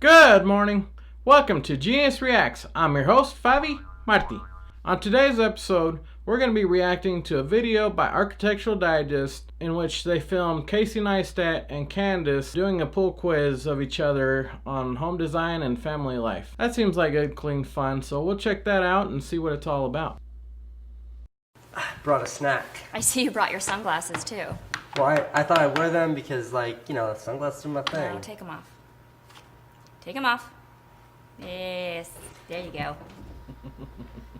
Good morning. Welcome to Genius Reacts. I'm your host, Favi, Marti. On today's episode, we're going to be reacting to a video by Architectural Digest in which they filmed Casey Neistat and Candice doing a pool quiz of each other on home design and family life. That seems like good, clean fun, so we'll check that out and see what it's all about. I brought a snack. I see you brought your sunglasses too. Well, I thought I'd wear them because, sunglasses are my thing. No, take them off. Take them off. Yes, there you go.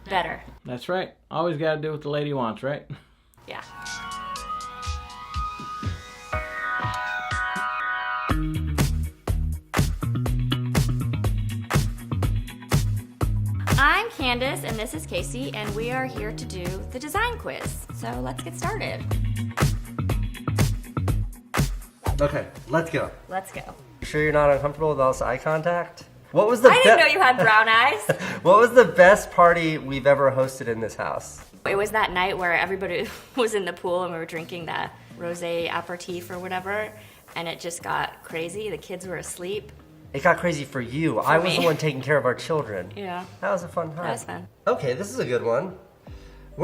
Better. That's right. Always got to do what the lady wants, right? Yeah. I'm Candice and this is Casey and we are here to do the design quiz. So let's get started. Okay, let's go. Let's go. Sure you're not uncomfortable with all this eye contact? What was the I didn't know you had brown eyes. What was the best party we've ever hosted in this house? It was that night where everybody was in the pool and we were drinking that rosé aperitif or whatever, and it just got crazy. The kids were asleep. It got crazy for you. I was me. the one taking care of our children. Yeah. That was a fun time. That was fun. Okay, this is a good one.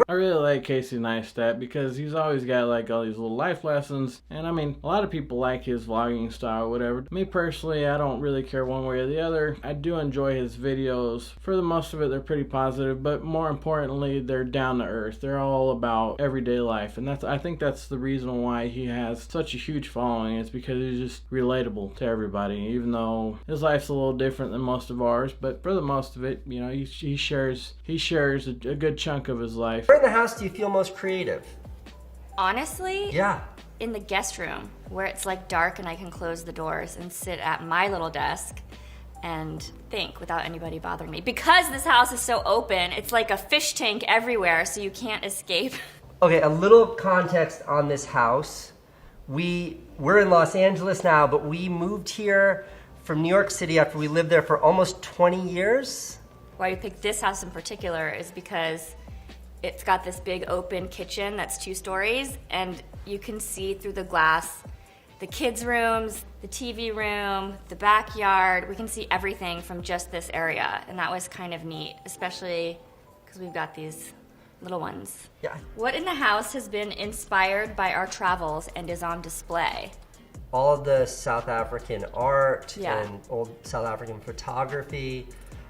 I really like Casey Neistat because he's always got like all these little life lessons, and I mean a lot of people like his vlogging style or whatever. Me personally, I don't really care one way or the other. I do enjoy his videos. For the most of it, they're pretty positive, but more importantly, they're down to earth. They're all about everyday life, and I think that's the reason why he has such a huge following. It's because he's just relatable to everybody, even though his life's a little different than most of ours. But for the most of it, you know, he shares a good chunk of his life. Where in the house do you feel most creative? Honestly, Yeah. in the guest room where it's like dark and I can close the doors and sit at my little desk and think without anybody bothering me. Because this house is so open, it's like a fish tank everywhere, so you can't escape. Okay, a little context on this house. We're in Los Angeles now, but we moved here from New York City after we lived there for almost 20 years. Why you picked this house in particular is because it's got this big open kitchen that's 2 stories, and you can see through the glass the kids' rooms, the TV room, the backyard. We can see everything from just this area, and that was kind of neat, especially because we've got these little ones. Yeah. What in the house has been inspired by our travels and is on display? All of the South African art Yeah. and old South African photography.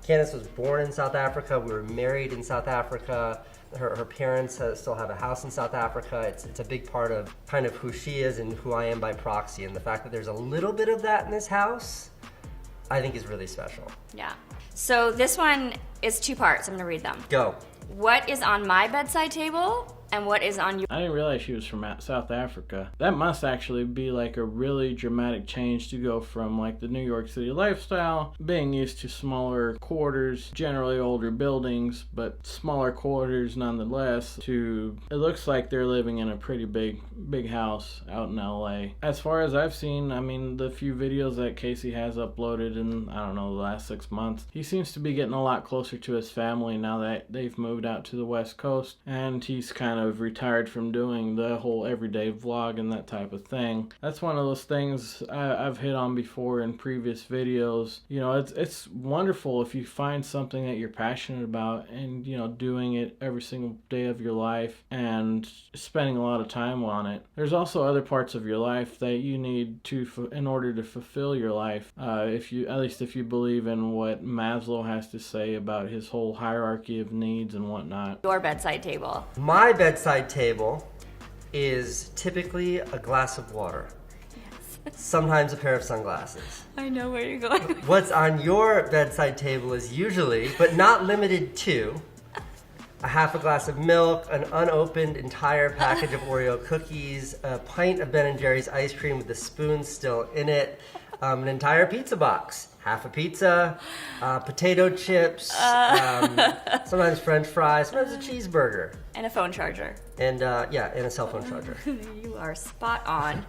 Candice was born in South Africa. We were married in South Africa. Her parents still have a house in South Africa. It's a big part of kind of who she is and who I am by proxy. And the fact that there's a little bit of that in this house, I think is really special. Yeah. So this one is 2 parts. I'm gonna read them. Go. What is on my bedside table and what is on your? I didn't realize she was from South Africa. That must actually be like a really dramatic change to go from like the New York City lifestyle, being used to smaller quarters, generally older buildings, but smaller quarters nonetheless, to it looks like they're living in a pretty big house out in LA. As far as I've seen, I mean, the few videos that Casey has uploaded in, I don't know, the last 6 months, he seems to be getting a lot closer to his family now that they've moved out to the West Coast, and he's kind of retired from doing the whole everyday vlog and that type of thing. That's one of those things I've hit on before in previous videos. You know, it's wonderful if you find something that you're passionate about and, you know, doing it every single day of your life and spending a lot of time on it. There's also other parts of your life that you need to in order to fulfill your life. If you believe in what Maslow has to say about his whole hierarchy of needs and whatnot. Your bedside table. My bedside table is typically a glass of water. Sometimes a pair of sunglasses. I know where you're going. What's on your bedside table is usually, but not limited to, a half a glass of milk, an unopened entire package of Oreo cookies, a pint of Ben & Jerry's ice cream with the spoon still in it, an entire pizza box, half a pizza, potato chips, sometimes French fries, sometimes a cheeseburger. And a phone charger. And and a cell phone charger. You are spot on.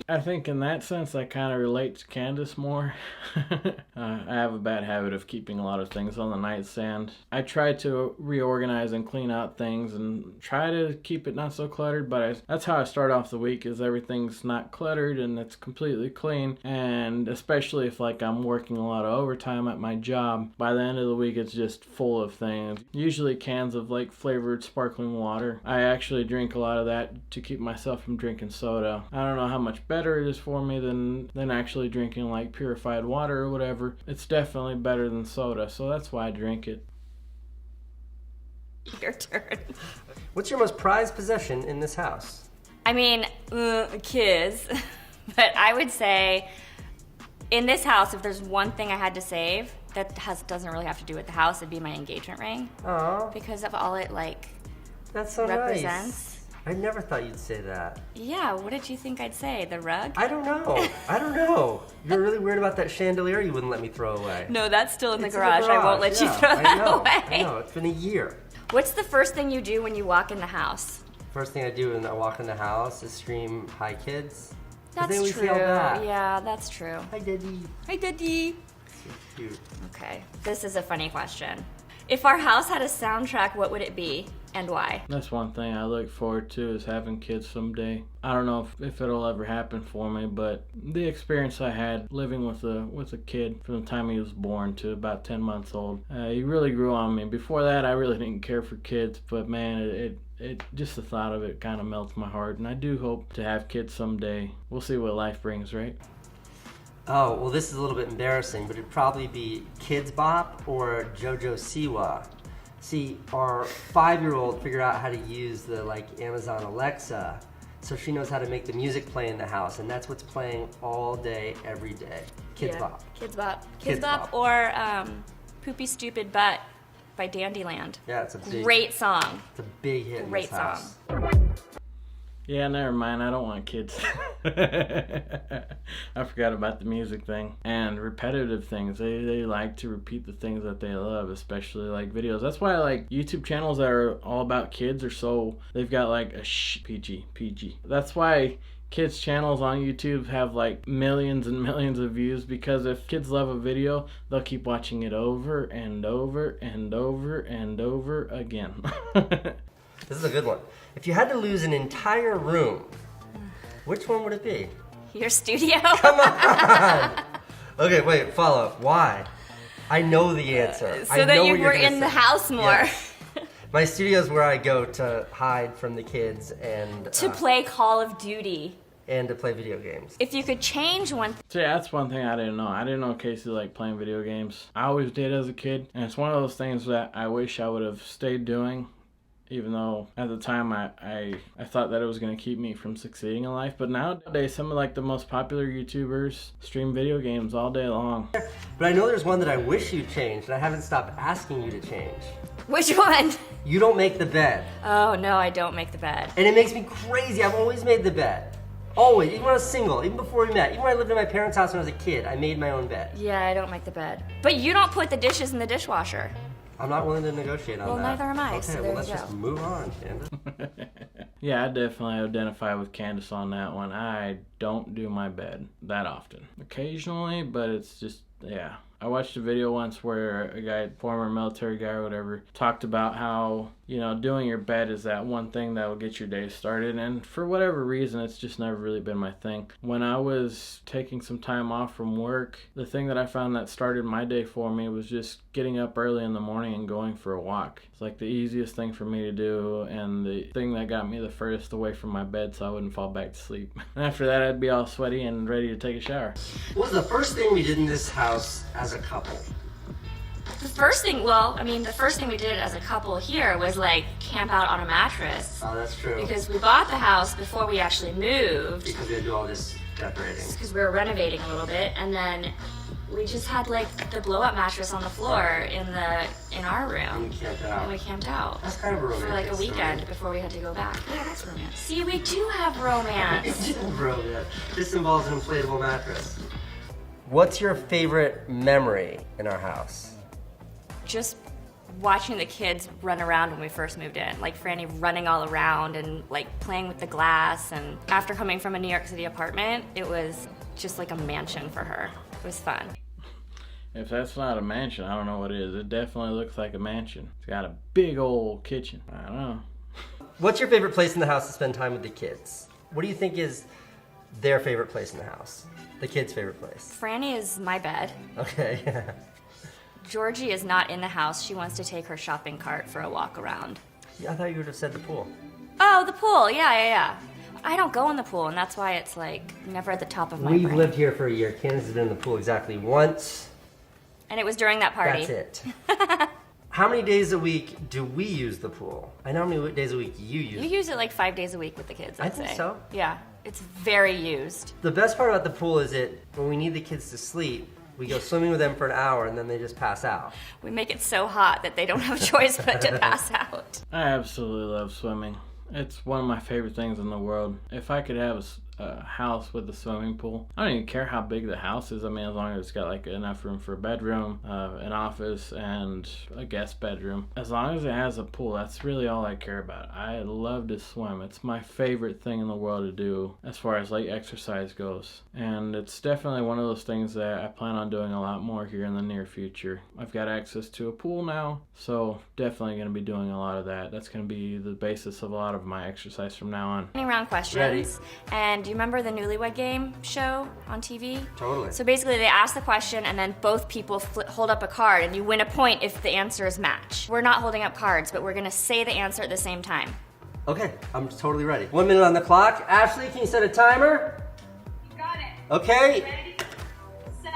I think in that sense, I kind of relate to Candice more. I have a bad habit of keeping a lot of things on the nightstand. I try to reorganize and clean out things and try to keep it not so cluttered, but that's how I start off the week, is everything's not cluttered and it's completely clean. And especially if like I'm working a lot of overtime at my job, by the end of the week it's just full of things. Usually cans of like flavored sparkling water. I actually drink a lot of that to keep myself from drinking soda. I don't know how much better it is for me than actually drinking like purified water or whatever. It's definitely better than soda, so that's why I drink it. Your turn. What's your most prized possession in this house? I mean, kids. But I would say in this house, if there's one thing I had to save that doesn't really have to do with the house, it'd be my engagement ring. Aww. Because of all it that's so represents. Nice. I never thought you'd say that. Yeah, what did you think I'd say? The rug? I don't know. You're really weird about that chandelier you wouldn't let me throw away. No, that's still in the It's garage. I won't let you throw that away. I know, it's been a year. What's the first thing you do when you walk in the house? First thing I do when I walk in the house is scream, "Hi, kids." That's then we true. see all that. Yeah, that's true. Hi, Daddy. Hi, Daddy. So cute. Okay, this is a funny question. If our house had a soundtrack, what would it be and why? That's one thing I look forward to, is having kids someday. I don't know if it'll ever happen for me, but the experience I had living with a kid from the time he was born to about 10 months old, he really grew on me. Before that, I really didn't care for kids, but man, it just the thought of it kind of melts my heart, and I do hope to have kids someday. We'll see what life brings, right? Oh, well, this is a little bit embarrassing, but it'd probably be Kids Bop or JoJo Siwa. See, our 5-year-old figured out how to use the Amazon Alexa, so she knows how to make the music play in the house, and that's what's playing all day, every day. Kids Bop. Kids Bop. Kids Bop. Or Poopy Stupid Butt by Dandyland. Yeah, it's a great song. It's a big hit in Great this house. Yeah, never mind. I don't want kids. I forgot about the music thing. And repetitive things. They like to repeat the things that they love, especially like videos. That's why like YouTube channels that are all about kids are so, they've got like a PG. That's why kids channels on YouTube have like millions and millions of views, because if kids love a video, they'll keep watching it over and over and over and over again. This is a good one. If you had to lose an entire room, which one would it be? Your studio? Come on! Okay, wait, follow up. Why? I know the answer. So that you were in the house more. Yeah. My studio is where I go to hide from the kids and to play Call of Duty. And to play video games. If you could change one So yeah, that's one thing I didn't know. I didn't know Casey liked playing video games. I always did as a kid, and it's one of those things that I wish I would have stayed doing, even though at the time I thought that it was going to keep me from succeeding in life. But nowadays, some of like the most popular YouTubers stream video games all day long. But I know there's one that I wish you changed, and I haven't stopped asking you to change. Which one? You don't make the bed. Oh, no, I don't make the bed. And it makes me crazy. I've always made the bed. Always. Even when I was single. Even before we met. Even when I lived in my parents' house when I was a kid. I made my own bed. Yeah, I don't make the bed. But you don't put the dishes in the dishwasher. I'm not willing to negotiate on that. Well, neither am I, Okay, so there well, you let's go. just move on, Candice. Yeah, I definitely identify with Candice on that one. I don't do my bed that often. Occasionally, but it's just, yeah. I watched a video once where a guy, former military guy or whatever, talked about how, you know, doing your bed is that one thing that will get your day started. And for whatever reason, it's just never really been my thing. When I was taking some time off from work, the thing that I found that started my day for me was just getting up early in the morning and going for a walk. It's like the easiest thing for me to do, and the thing that got me the furthest away from my bed so I wouldn't fall back to sleep. And after that, I'd be all sweaty and ready to take a shower. What was the first thing we did in this house as a couple? The first thing we did as a couple here was like camp out on a mattress. Oh, that's true. Because we bought the house before we actually moved. Because we had to do all this decorating. Because we were renovating a little bit, and then we just had like the blow-up mattress on the floor in our room. And we camped out. And we camped out. That's kind of a romantic for like a weekend story. before we had to go back. Yeah, that's romance. See, we do have romance. It's romance. This involves an inflatable mattress. What's your favorite memory in our house? Just watching the kids run around when we first moved in. Like Franny running all around and like playing with the glass. And after coming from a New York City apartment, it was just like a mansion for her. It was fun. If that's not a mansion, I don't know what is. It definitely looks like a mansion. It's got a big old kitchen. I don't know. What's your favorite place in the house to spend time with the kids? What do you think is their favorite place in the house? The kids' favorite place? Franny is my bed. Okay. Georgie is not in the house. She wants to take her shopping cart for a walk around. Yeah, I thought you would have said the pool. Oh, the pool. Yeah. I don't go in the pool, and that's why it's like never at the top of my We've brain. lived here for a year. Candace has been in the pool exactly once. And it was during that party. That's it. How many days a week do we use the pool? I know how many days a week you use You use it like 5 days a week with the kids, I'd I think say. so. Yeah, it's very used. The best part about the pool is when we need the kids to sleep, we go swimming with them for an hour and then they just pass out. We make it so hot that they don't have a choice but to pass out. I absolutely love swimming. It's one of my favorite things in the world. If I could have a house with a swimming pool, I don't even care how big the house is. I mean, as long as it's got like enough room for a bedroom, an office, and a guest bedroom. As long as it has a pool, that's really all I care about. I love to swim. It's my favorite thing in the world to do as far as like exercise goes. And it's definitely one of those things that I plan on doing a lot more here in the near future. I've got access to a pool now, so definitely going to be doing a lot of that. That's going to be the basis of a lot of my exercise from now on. Round questions. Ready. And do you remember the Newlywed Game show on TV? Totally. So basically they ask the question and then both people hold up a card and you win a point if the answers match. We're not holding up cards, but we're gonna say the answer at the same time. Okay, I'm totally ready. 1 minute on the clock. Ashley, can you set a timer? Got it. Okay. Ready, set,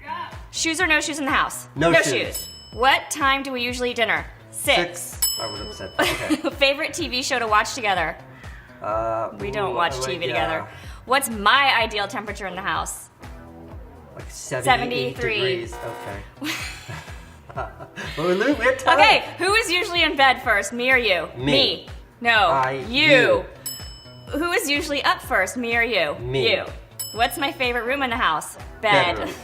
go. Shoes or no shoes in the house? No shoes. What time do we usually eat dinner? 6. I would have said that. Okay. Favorite TV show to watch together? We don't watch TV together. What's my ideal temperature in the house? Like 78 73. degrees. Okay. We have time. Okay, who is usually in bed first, me or you? Me. No, You. Who is usually up first, me or you? Me. You. What's my favorite room in the house? Bed. Bedroom.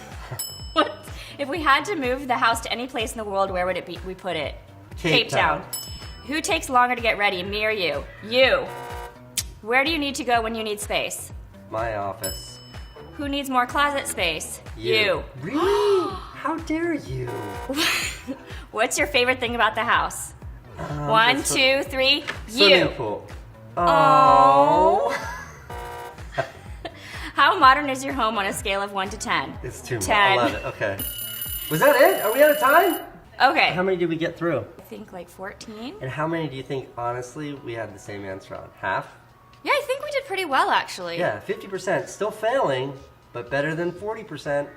If we had to move the house to any place in the world, where would it be? We put it? Cape Town. Who takes longer to get ready, me or you? You. Where do you need to go when you need space? My office. Who needs more closet space? You. Really? How dare you? What's your favorite thing about the house? 1, 2, 3, Swimming you. pool. Oh. How modern is your home on a scale of 1 to 10? It's too much. 10. 11. Okay. Was that it? Are we out of time? Okay. How many did we get through? I think like 14. And how many do you think, honestly, we had the same answer on? Half? Yeah, I think we did pretty well actually. Yeah, 50%. Still failing, but better than 40%.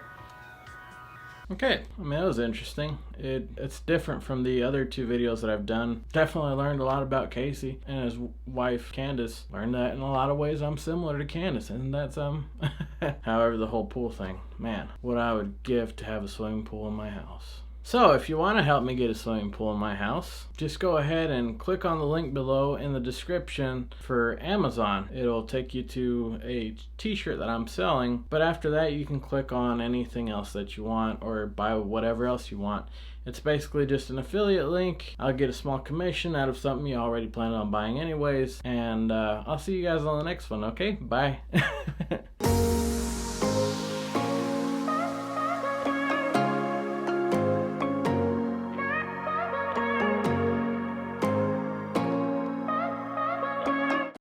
Okay, I mean, that was interesting. It's different from the other 2 videos that I've done. Definitely learned a lot about Casey and his wife, Candice. Learned that in a lot of ways I'm similar to Candice, and that's, however, the whole pool thing. Man, what I would give to have a swimming pool in my house. So if you want to help me get a swimming pool in my house, just go ahead and click on the link below in the description for Amazon. It'll take you to a t-shirt that I'm selling, but after that you can click on anything else that you want or buy whatever else you want. It's basically just an affiliate link. I'll get a small commission out of something you already planned on buying anyways, and I'll see you guys on the next one, okay? Bye.